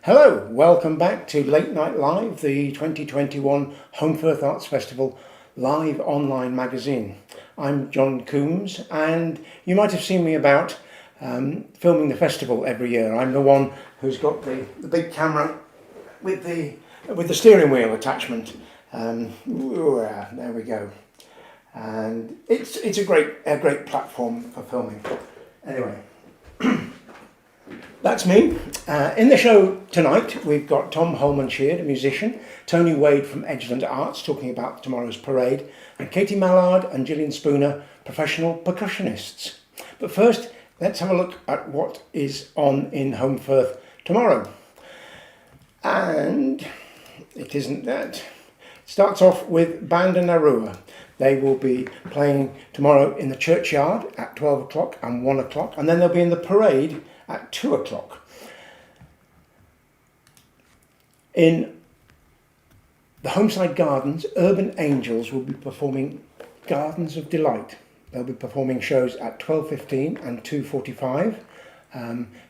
Hello, welcome back to Late Night Live, the 2021 Holmfirth Arts Festival live online magazine. I'm John Coombs, and you might have seen me about filming the festival every year. I'm the one who's got the big camera with the steering wheel attachment. There we go. And it's a great platform for filming. Anyway. That's me. In the show tonight, we've got Tom Holman-Sheard, a musician, Tony Wade from Edgeland Arts, talking about tomorrow's parade, and Katie Mallard and Gillian Spooner, professional percussionists. But first, let's have a look at what is on in Holmfirth tomorrow. And it isn't that. It starts off with Banda Narua. They will be playing tomorrow in the churchyard at 12 o'clock and 1 o'clock, and then they'll be in the parade at 2 o'clock. In the Homeside Gardens, Urban Angels will be performing Gardens of Delight. They'll be performing shows at 12:15 and 2:45.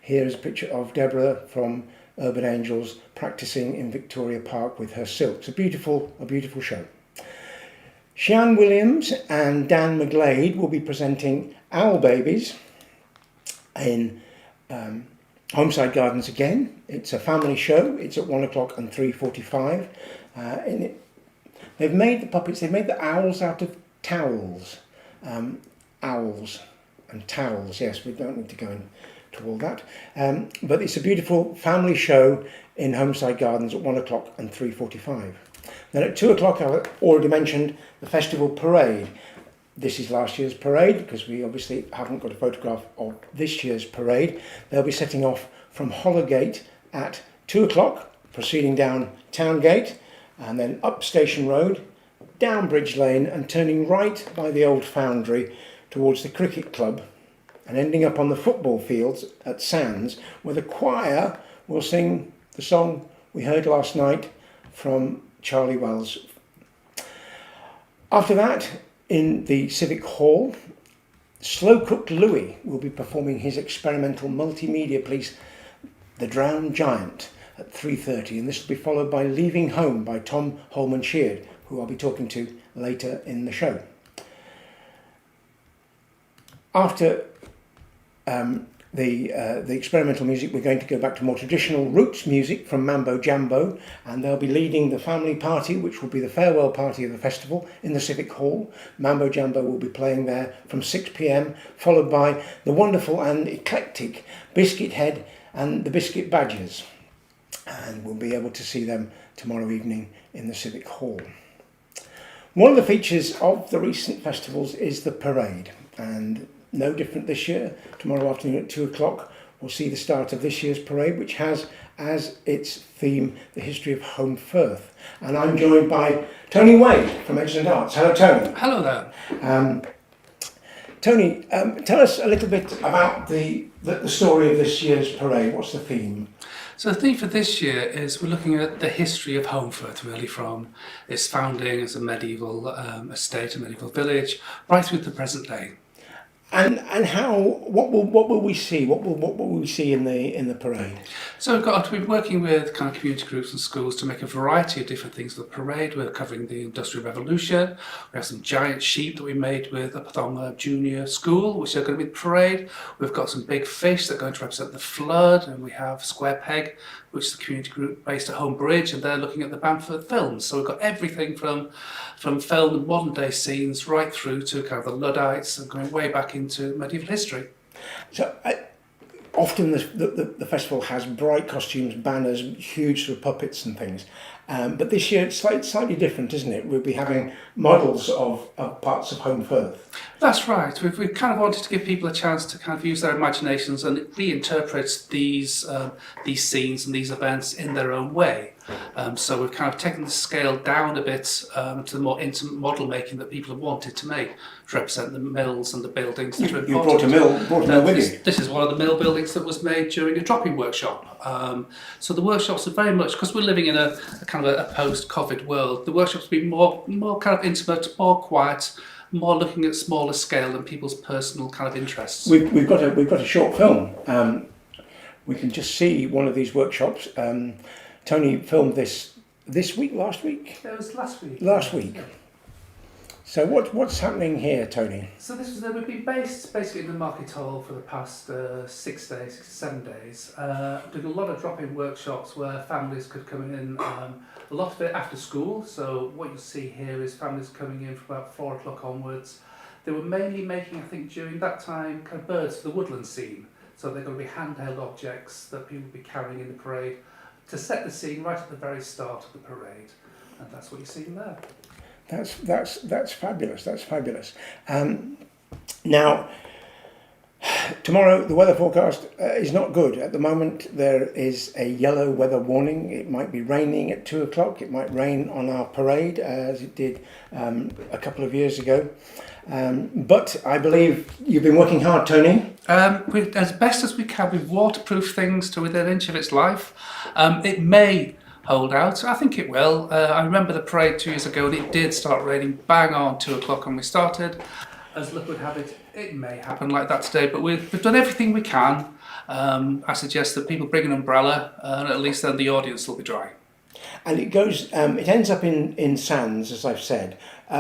Here is a picture of Deborah from Urban Angels practicing in Victoria Park with her silks. A beautiful show. Sian Williams and Dan McGlade will be presenting Owl Babies in Homeside Gardens again. It's a family show. It's at 1 o'clock and 3:45. They've made the puppets. They've made the owls out of towels. Owls and towels. Yes, we don't need to go into all that. But it's a beautiful family show in Homeside Gardens at 1 o'clock and 3:45. Then at 2 o'clock, I've already mentioned the festival parade. This is last year's parade because we obviously haven't got a photograph of this year's parade. They'll be setting off from Hollowgate at 2 o'clock, proceeding down Towngate and then up Station Road, down Bridge Lane and turning right by the old foundry towards the cricket club and ending up on the football fields at Sands, where the choir will sing the song we heard last night from Charlie Wells. After that, in the Civic Hall, Slow Cooked Louis will be performing his experimental multimedia piece, The Drowned Giant, at 3:30, and this will be followed by Leaving Home by Tom Holman-Sheard, who I'll be talking to later in the show. After the experimental music, we're going to go back to more traditional roots music from Mambo Jambo, and they'll be leading the family party, which will be the farewell party of the festival, in the Civic Hall. Mambo Jambo will be playing there from 6 p.m, followed by the wonderful and eclectic Biscuit Head and the Biscuit Badgers, and we'll be able to see them tomorrow evening in the Civic Hall. One of the features of the recent festivals is the parade, and no different this year. Tomorrow afternoon at 2 o'clock we'll see the start of this year's parade, which has as its theme the history of Holmfirth. And I'm joined by Tony Wade from Edgeland Arts. Hello, Tony. Hello there. Tony, tell us a little bit about the story of this year's parade. What's the theme? So the theme for this year is we're looking at the history of Holmfirth, really, from its founding as a medieval estate, a medieval village, right through to the present day. And what will we see? What will we see in the parade? So we've been working with kind of community groups and schools to make a variety of different things for the parade. We're covering the Industrial Revolution. We have some giant sheep that we made with a Pathonga Junior School, which are going to be the parade. We've got some big fish that are going to represent the flood, and we have Square Peg, which is a community group based at Home Bridge, and they're looking at the Bamford films. So we've got everything from film and modern day scenes right through to kind of the Luddites and going way back into medieval history. So often the festival has bright costumes, banners, huge sort of puppets and things. But this year it's slightly different, isn't it? We'll be having models of parts of Holmfirth. That's right. We've kind of wanted to give people a chance to kind of use their imaginations and reinterpret these scenes and these events in their own way. So we've kind of taken the scale down a bit to the more intimate model making that people have wanted to make to represent the mills and the buildings that are important. You brought a mill with you. This is one of the mill buildings that was made during a dropping workshop. So the workshops are very much, because we're living in a kind of a post-COVID world, the workshops will be more kind of intimate, more quiet, more looking at smaller scale and people's personal kind of interests. We've got a short film we can just see one of these workshops. Tony filmed this week, last week? It was last week. Last week. Yeah. So what's happening here, Tony? So this was we've been based basically in the market hall for the past 6 to 7 days. Doing a lot of drop-in workshops where families could come in. A lot of it after school. So what you'll see here is families coming in from about 4 o'clock onwards. They were mainly making, I think, during that time, kind of birds for the woodland scene. So they're going to be handheld objects that people will be carrying in the parade to set the scene right at the very start of the parade. And that's what you're seeing there. That's fabulous. That's fabulous. Now, tomorrow the weather forecast is not good. At the moment, there is a yellow weather warning. It might be raining at 2 o'clock. It might rain on our parade, as it did a couple of years ago. But I believe you've been working hard, Tony. As best as we can, we've waterproofed things to within an inch of its life. It may hold out. I think it will. I remember the parade 2 years ago and it did start raining bang on 2 o'clock when we started. As luck would have it, it may happen like that today, but we've done everything we can. I suggest that people bring an umbrella and at least then the audience will be dry. And it goes, it ends up in Sands, as I've said.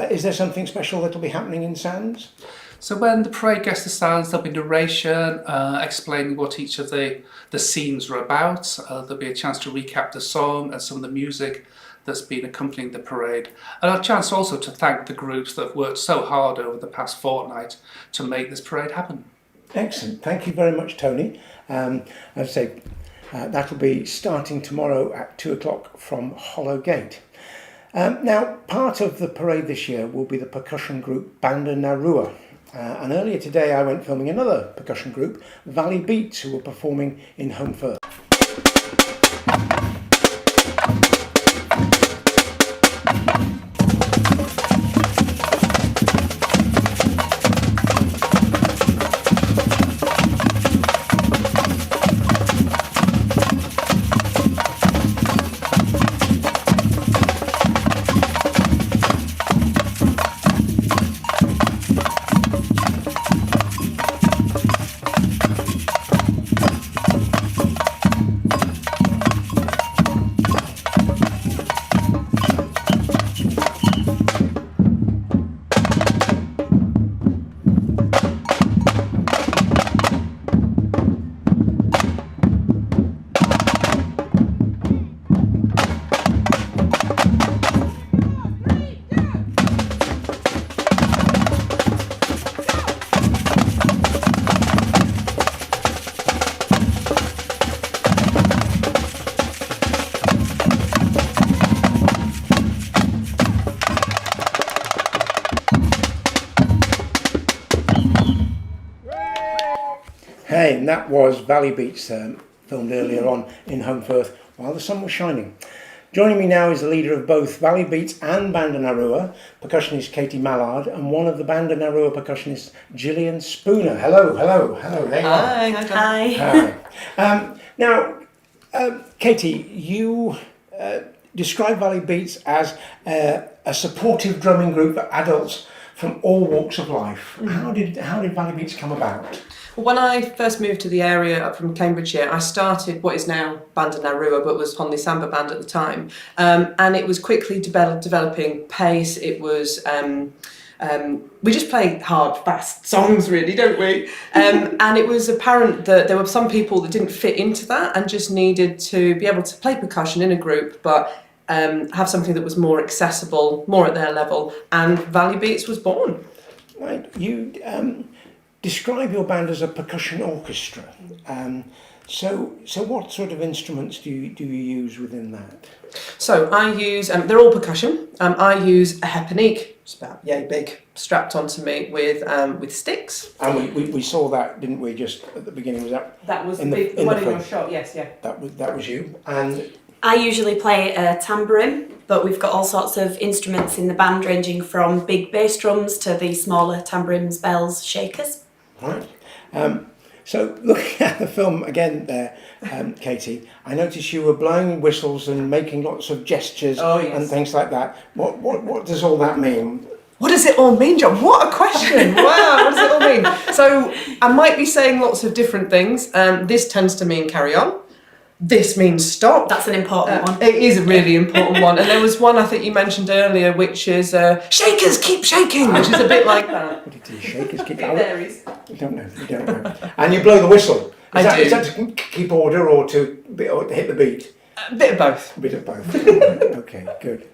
Is there something special that will be happening in Sands? So when the parade gets to Sands, there'll be narration explaining what each of the scenes are about. There'll be a chance to recap the song and some of the music that's been accompanying the parade. And a chance also to thank the groups that have worked so hard over the past fortnight to make this parade happen. Excellent. Thank you very much, Tony. As I say, that'll be starting tomorrow at 2 o'clock from Hollow Gate. Now, part of the parade this year will be the percussion group Banda Narua. And earlier today I went filming another percussion group, Valley Beats, who were performing in Home First. Hey, and that was Valley Beats, filmed earlier on in Home Firth while the sun was shining. Joining me now is the leader of both Valley Beats and Banda Narua, percussionist Katie Mallard, and one of the Banda Narua percussionists, Gillian Spooner. Hello, there you are. Hi. Now, Katie, you describe Valley Beats as a supportive drumming group for adults from all walks of life. How did Valley Beats come about? When I first moved to the area up from Cambridgeshire, I started what is now Banda Narua, but was Honley Samba Band at the time, and it was quickly developing pace. It was we just play hard, fast songs, really, don't we? And it was apparent that there were some people that didn't fit into that and just needed to be able to play percussion in a group, but have something that was more accessible, more at their level. And Valley Beats was born. Right, you describe your band as a percussion orchestra. So what sort of instruments do you use within that? So I use, they're all percussion. I use a heponique, it's about yay big, strapped onto me with sticks. And we saw that, didn't we, just at the beginning? Was that was in the in one the in your film? shot? Yes, yeah. That was you. And I usually play a tambourine, but we've got all sorts of instruments in the band, ranging from big bass drums to the smaller tambourines, bells, shakers. right. So looking at the film again there, Katie, I noticed you were blowing whistles and making lots of gestures Oh, yes. and things like that. What does all that mean? What does it all mean, John? What a question! Wow, what does it all mean? So I might be saying lots of different things. This tends to mean carry on. This means stop. That's an important one. It is a really important one. And there was one I think you mentioned earlier, which is shakers keep shaking, which is a bit like that. What it is, shakers keep It varies. You don't know. And you blow the whistle. I do. Is that to keep order or to hit the beat? A bit of both. A bit of both. Okay, good.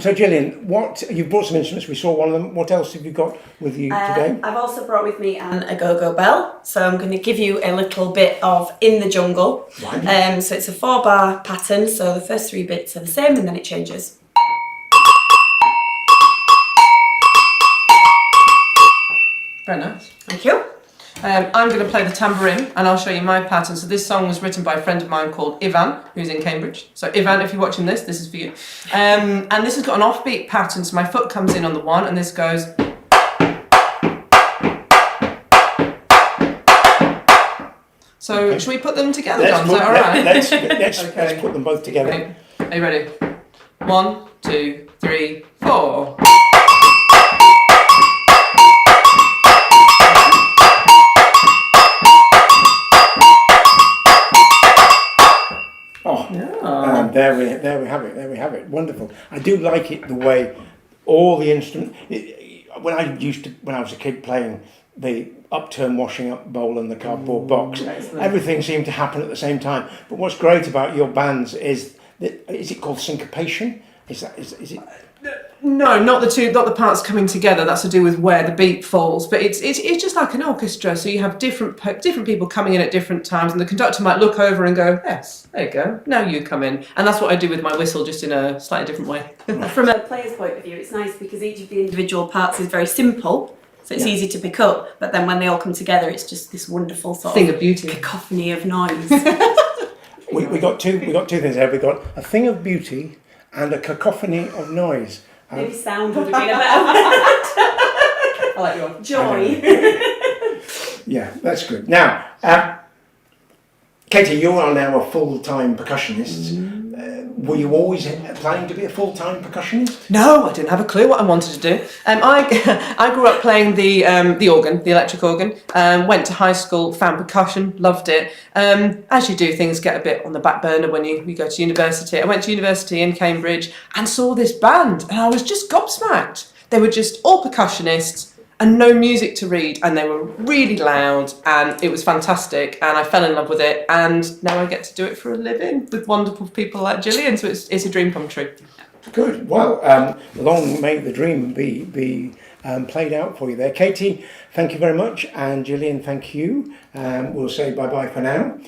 So Gillian, you've brought some instruments. We saw one of them. What else have you got with you today? I've also brought with me an agogo bell. So I'm going to give you a little bit of In the Jungle. Right. So it's a 4-bar pattern. So the first 3 bits are the same and then it changes. Very nice. Thank you. I'm going to play the tambourine and I'll show you my pattern. So this song was written by a friend of mine called Ivan, who's in Cambridge. So Ivan, if you're watching this is for you. And this has got an offbeat pattern, so my foot comes in on the 1 and this goes... So Okay. should we put them together, John? Is that all right? Let's put them both together. Okay. Are you ready? 1, 2, 3, 4. And there we have it. Wonderful. I do like it the way all the instruments. When I was a kid playing the upturn washing up bowl and the cardboard box, everything seemed to happen at the same time. But what's great about your bands is it called syncopation? Is it? No, not the parts coming together. That's to do with where the beat falls. But it's just like an orchestra. So you have different people coming in at different times, and the conductor might look over and go, "Yes, there you go. Now you come in." And that's what I do with my whistle, just in a slightly different way. From a player's point of view, it's nice because each of the individual parts is very simple, so it's easy to pick up. But then when they all come together, it's just this wonderful sort Thing of beauty, cacophony of noise. we got two things there. We got a thing of beauty and a cacophony of noise. Maybe sound would have been a better I like your joy. Yeah, that's good. Now, Katie, you are now a full-time percussionist. Were you always planning to be a full-time percussionist? No, I didn't have a clue what I wanted to do. I grew up playing the organ, the electric organ. Went to high school, found percussion, loved it. As you do, things get a bit on the back burner when you go to university. I went to university in Cambridge and saw this band, and I was just gobsmacked. They were just all percussionists and no music to read, and they were really loud, and it was fantastic, and I fell in love with it, and now I get to do it for a living with wonderful people like Gillian, so it's a dream come true. Good. Well, long may the dream be played out for you there. Katie, thank you very much, and Gillian, thank you. We'll say bye-bye for now.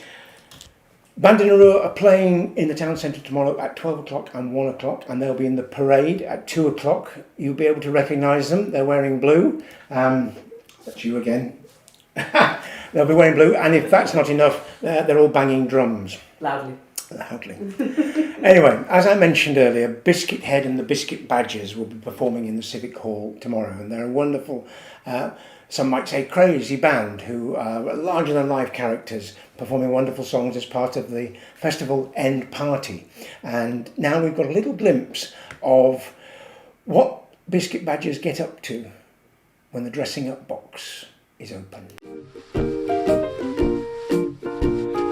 Bandinarua are playing in the town centre tomorrow at 12 o'clock and 1 o'clock, and they'll be in the parade at 2 o'clock. You'll be able to recognise them. They're wearing blue. That's you again. They'll be wearing blue, and if that's not enough, they're all banging drums. Loudly. Anyway, as I mentioned earlier, Biscuit Head and the Biscuit Badgers will be performing in the Civic Hall tomorrow, and they're a wonderful, some might say crazy band who are larger than life characters performing wonderful songs as part of the festival end party. And now we've got a little glimpse of what Biscuit Badgers get up to when the dressing up box is open.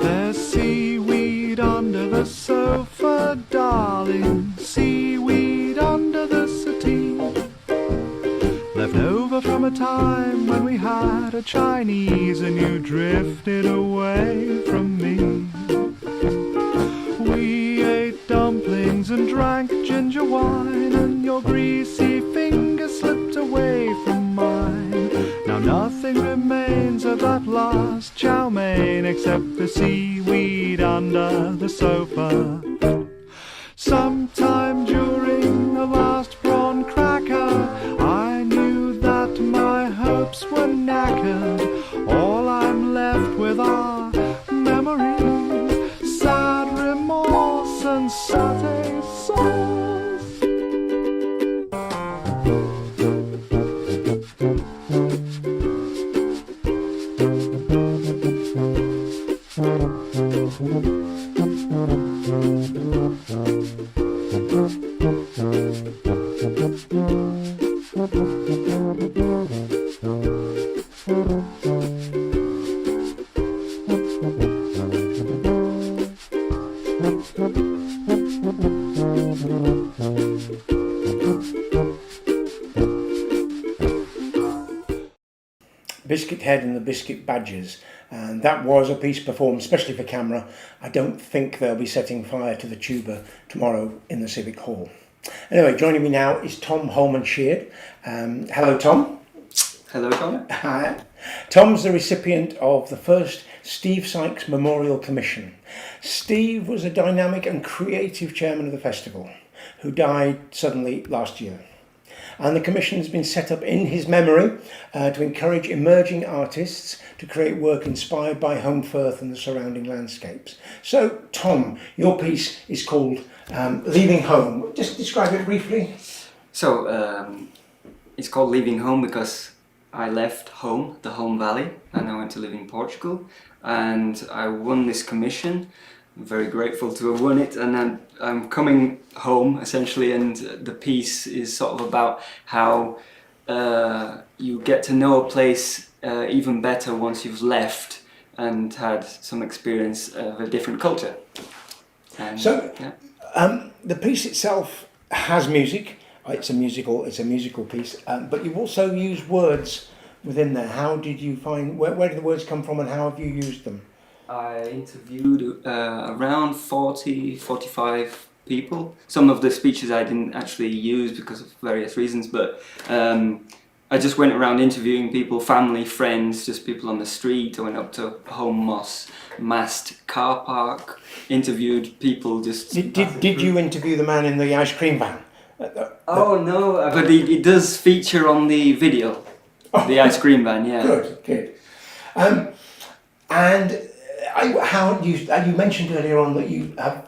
There's seaweed under the sofa, darling, seaweed under the settee, left over from a time when we had a Chinese and you drifted away from me. We ate dumplings and drank ginger wine, and your greasy fingers slipped away from mine. Now nothing remains of that last chow mein except the seaweed under the sofa. Sometime during the last prawn cracker, I knew that my hopes were knackered. All I'm left with are memories, sad remorse and satay sauce. Biscuit Head and the Biscuit Badgers, and that was a piece performed especially for camera. I don't think they'll be setting fire to the tuba tomorrow in the Civic Hall. Anyway, joining me now is Tom Holman-Sheard. Hello, Tom. Hello, Tom. Hi. Tom's the recipient of the first Steve Sykes Memorial Commission. Steve was a dynamic and creative chairman of the festival who died suddenly last year. And the commission has been set up in his memory to encourage emerging artists to create work inspired by Home Firth and the surrounding landscapes. So, Tom, your piece is called Leaving Home. Just describe it briefly. So, it's called Leaving Home because I left home, the home valley, and I went to live in Portugal. And I won this commission. I'm very grateful to have won it, and I'm coming home essentially, and the piece is sort of about how you get to know a place even better once you've left and had some experience of a different culture. And, the piece itself has music. It's a musical piece, but you also use words within there. How did you find, where did the words come from, and how have you used them? I interviewed around 45 people. Some of the speeches I didn't actually use because of various reasons, but I just went around interviewing people, family, friends, just people on the street. I went up to Home Moss Mast car park, interviewed people just... Did you interview the man in the ice cream van? Oh no, but it does feature on the video, the ice cream van, yeah. Good. And how you mentioned earlier on that you have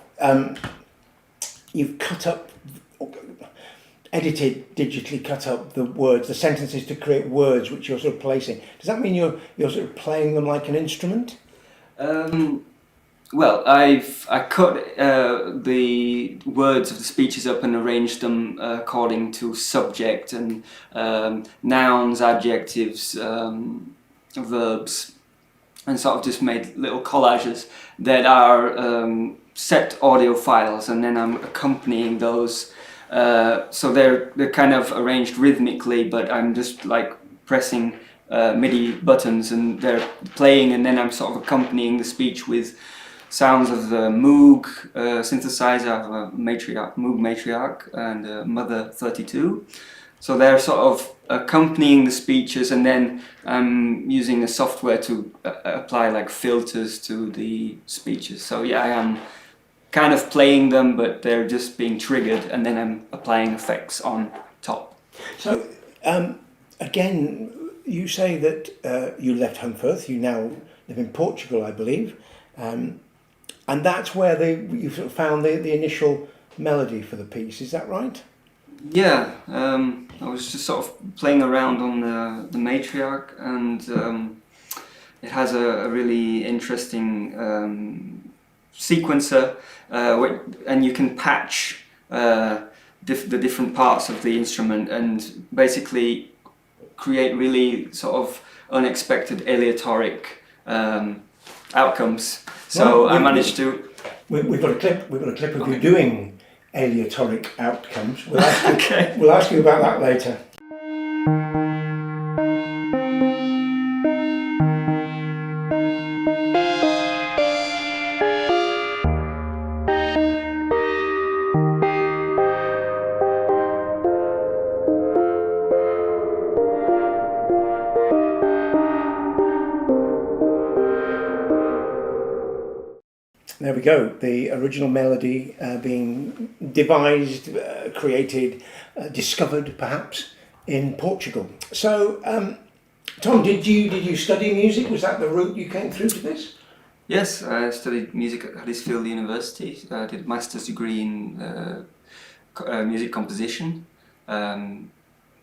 you've digitally cut up the words, the sentences to create words which you're sort of placing. Does that mean you're sort of playing them like an instrument? Well, I cut the words of the speeches up and arranged them according to subject and nouns, adjectives, verbs, and sort of just made little collages that are set audio files, and then I'm accompanying those. So they're kind of arranged rhythmically, but I'm just like pressing MIDI buttons and they're playing, and then I'm sort of accompanying the speech with sounds of the Moog synthesizer. I have a Moog Matriarch and a Mother 32. So they're sort of accompanying the speeches, and then I'm using a software to apply like filters to the speeches. So yeah, I am kind of playing them, but they're just being triggered, and then I'm applying effects on top. So again, you say that you left Home Firth, you now live in Portugal, I believe, and that's where you sort of found the initial melody for the piece, is that right? Yeah, I was just sort of playing around on the Matriarch, and it has a really interesting sequencer, and you can patch the different parts of the instrument and basically create really sort of unexpected aleatoric outcomes. So I managed to... We've got a clip of you doing aleatoric outcomes. We'll ask you about that later. There we go, the original melody being devised, created, discovered perhaps in Portugal. So, Tom, did you study music? Was that the route you came through to this? Yes, I studied music at Huddersfield University. I did a master's degree in music composition. And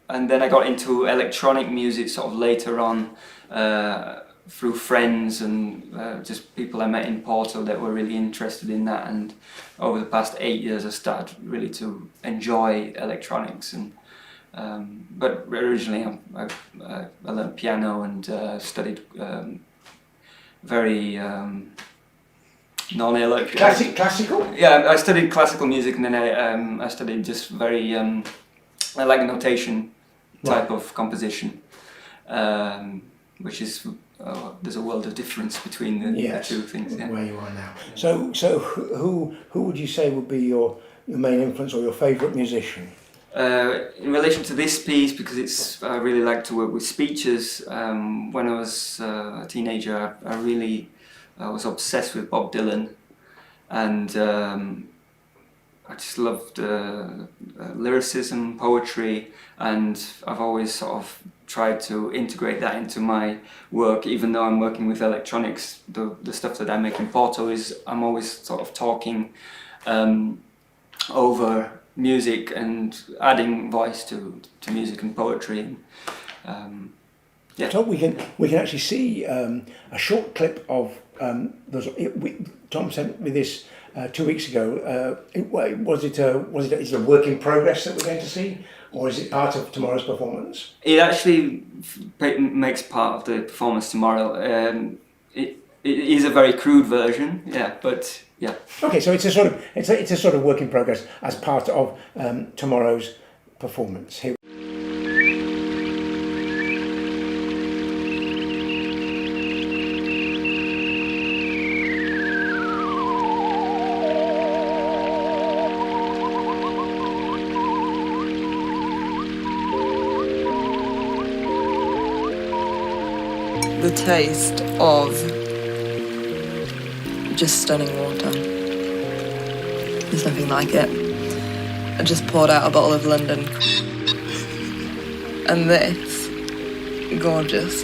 then I got into electronic music sort of later on, through friends and just people I met in Porto that were really interested in that, and over the past 8 years I started really to enjoy electronics. And but originally I learned piano and studied very non-electronic. Classical? Yeah, I studied classical music, and then I studied just very like notation type of composition, which is there's a world of difference between the two things. Yeah. Where you are now. So who would you say would be your main influence or your favourite musician? In relation to this piece, because I really like to work with speeches. When I was a teenager, I was obsessed with Bob Dylan, and I just loved lyricism, poetry, and I've always sort of tried to integrate that into my work. Even though I'm working with electronics, the stuff that I make in Porto I'm always sort of talking over music and adding voice to music and poetry. So we can actually see a short clip of Tom sent me this 2 weeks ago. Is it a work in progress that we're going to see, or is it part of tomorrow's performance? It actually makes part of the performance tomorrow. It is a very crude version, but yeah. Okay, so it's a sort of work in progress as part of tomorrow's performance. Here. The taste of just stunning water. There's nothing like it. I just poured out a bottle of London. And this, gorgeous,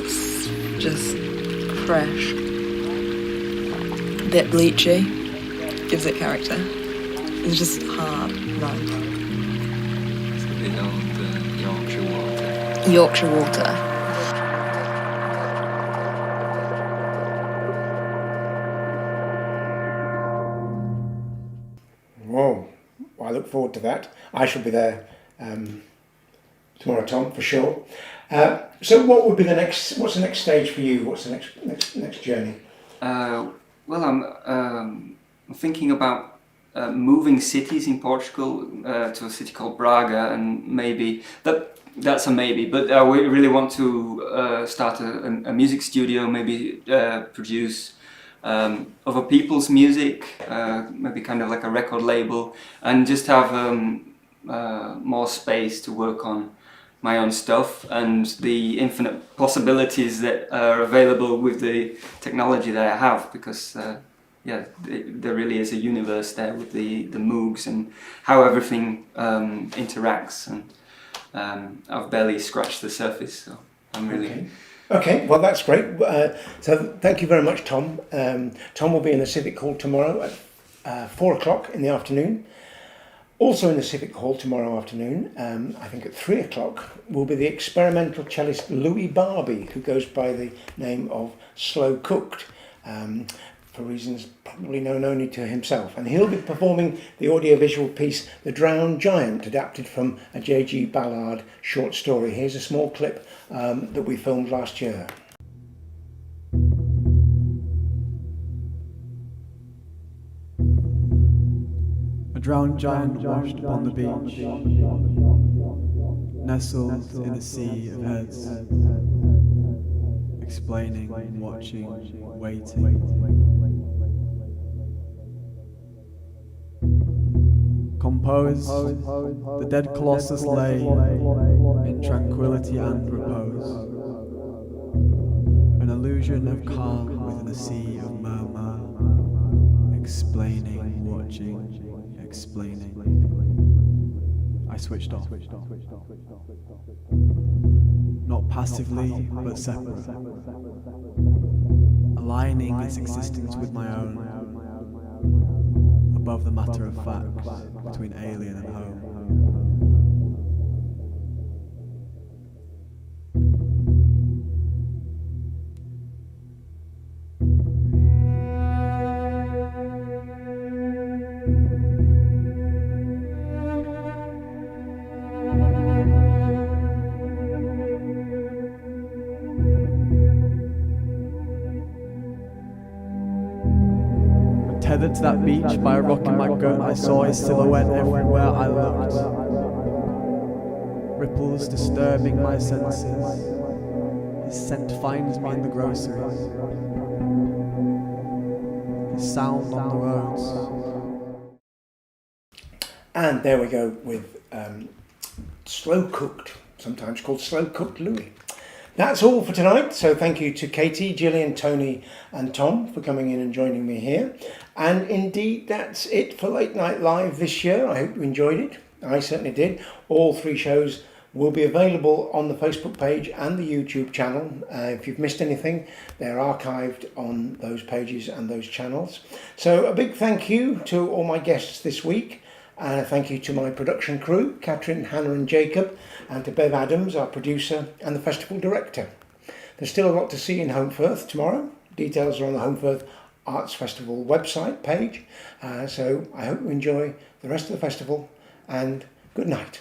just fresh. A bit bleachy, gives it character. It's just hard, right. It's a bit of Yorkshire water. Yorkshire water. Whoa, I look forward to that. I shall be there tomorrow, Tom, for sure. So what would be what's the next stage for you? What's the next journey? Well, I'm thinking about moving cities in Portugal to a city called Braga, and maybe that's a maybe, but we really want to start a music studio, maybe produce other people's music, maybe kind of like a record label, and just have more space to work on my own stuff and the infinite possibilities that are available with the technology that I have, because there really is a universe there with the Moogs and how everything interacts, and I've barely scratched the surface, so I'm really... Okay, well that's great. So thank you very much, Tom. Tom will be in the Civic Hall tomorrow at 4 o'clock in the afternoon. Also in the Civic Hall tomorrow afternoon, I think at 3 o'clock, will be the experimental cellist Louis Barbie, who goes by the name of Slow Cooked, for reasons probably known only to himself. And he'll be performing the audiovisual piece The Drowned Giant, adapted from a J.G. Ballard short story. Here's a small clip that we filmed last year. A drowned giant washed upon the beach, nestled in a sea of heads, explaining, watching, waiting. Composed, the dead colossus lay in tranquility and repose, an illusion of calm within a sea of murmur, explaining, watching, explaining. I switched off. Not passively, but separate, aligning its existence with my own, above the matter of facts between alien and home. to that beach by a rock in my gut. I saw his silhouette everywhere I looked. Ripples disturbing my senses. His scent finds me in the groceries. His sound on the roads. And there we go with slow cooked, sometimes called slow cooked Louis. That's all for tonight. So thank you to Katie, Gillian, Tony and Tom for coming in and joining me here. And indeed, that's it for Late Night Live this year. I hope you enjoyed it. I certainly did. All 3 shows will be available on the Facebook page and the YouTube channel. If you've missed anything, they're archived on those pages and those channels. So a big thank you to all my guests this week. And a thank you to my production crew, Catherine, Hannah and Jacob, and to Bev Adams, our producer and the festival director. There's still a lot to see in Holmfirth tomorrow. Details are on the Holmfirth Arts Festival website page. So I hope you enjoy the rest of the festival and good night.